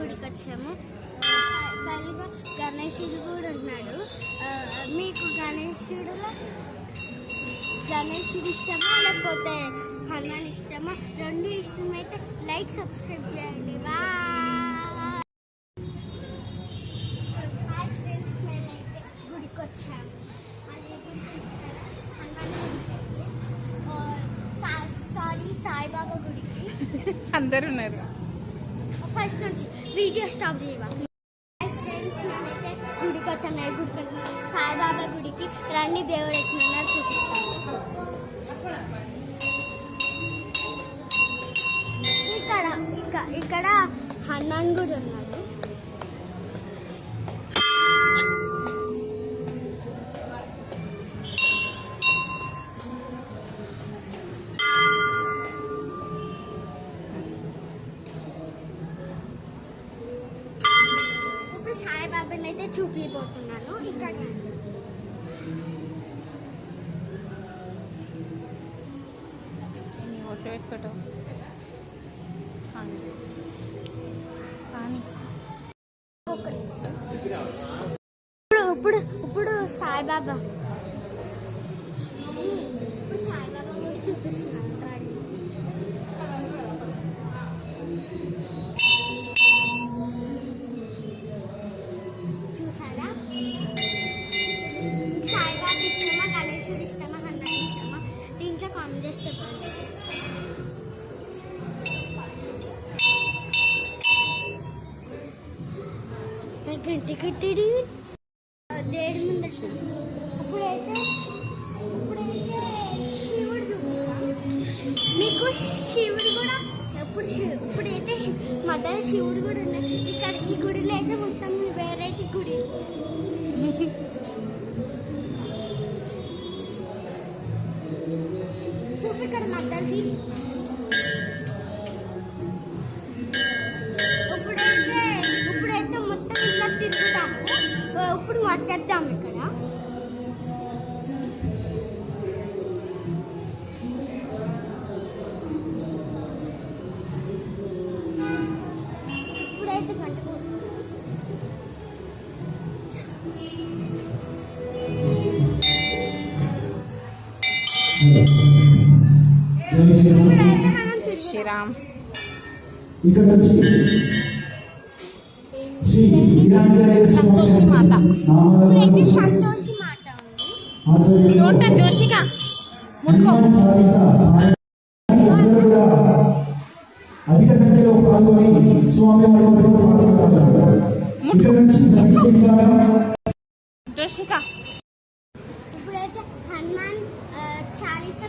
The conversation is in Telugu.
గుడికి వచ్చాము. బలిగా గణేశుడు కూడా ఉన్నాడు. మీకు గణేశుడు ఇష్టమా లేకపోతే హనుమాన్ ఇష్టమా? రెండు ఇష్టమైతే లైక్ సబ్స్క్రైబ్ చేయండి. హాయ్ ఫ్రెండ్స్, మేమైతే గుడికి వచ్చాము. సారీ, సాయిబాబా గుడికి అందరు ఉన్నారు. ఫస్ట్ నుంచి వీడియో స్టాప్ చేయవా? ఫ్రెండ్స్, మేమైతే గుడికి వచ్చాము. గుడికి సాయిబాబా గుడికి రండి, దేవుడు ఎట్లా చూపిస్తాను. ఇక్కడ హనుమాన్ గుడి ఉన్నాడు. ఇప్పుడు సాయిబాబాని అయితే చూపిపోతున్నాను. ఇక్కడ పెట్టుకోవటం ఇప్పుడు సాయిబాబా కూడా చూపిస్తున్నాను. చూసారా? సాయిబాబా ఇష్టమా, గణేశుడు ఇష్టమా, హనుమాన్ ఇష్టమా? దీంట్లో కామెంట్ చేసి చెప్పండి. గంటి కట్టడి దేవుడి ముందు ఇప్పుడైతే శివుడు చూపిస్తా మీకు. శివుడు కూడా ఇప్పుడైతే మధ్యలో శివుడు కూడా ఉన్నాయి. ఇక్కడ ఈ గుడిలో అయితే మొత్తం వెరైటీ గుడి. చూపి ఇక్కడ మధ్యలో ఇప్పుడైతే మొత్తం ఇలా తిరుగుతాము. ఇప్పుడు వచ్చేద్దాం ఇక్కడ. ఇప్పుడైతే మనం శ్రీరామ్ ఇక్కడ సంతోషి మాత సంతోషి మాట చూడ జోషిగా ముట్టుకో. అధిక సంఖ్యలో పాల్గొని స్వామి జోషిగా ఇప్పుడైతే హనుమాన్ చాలీసా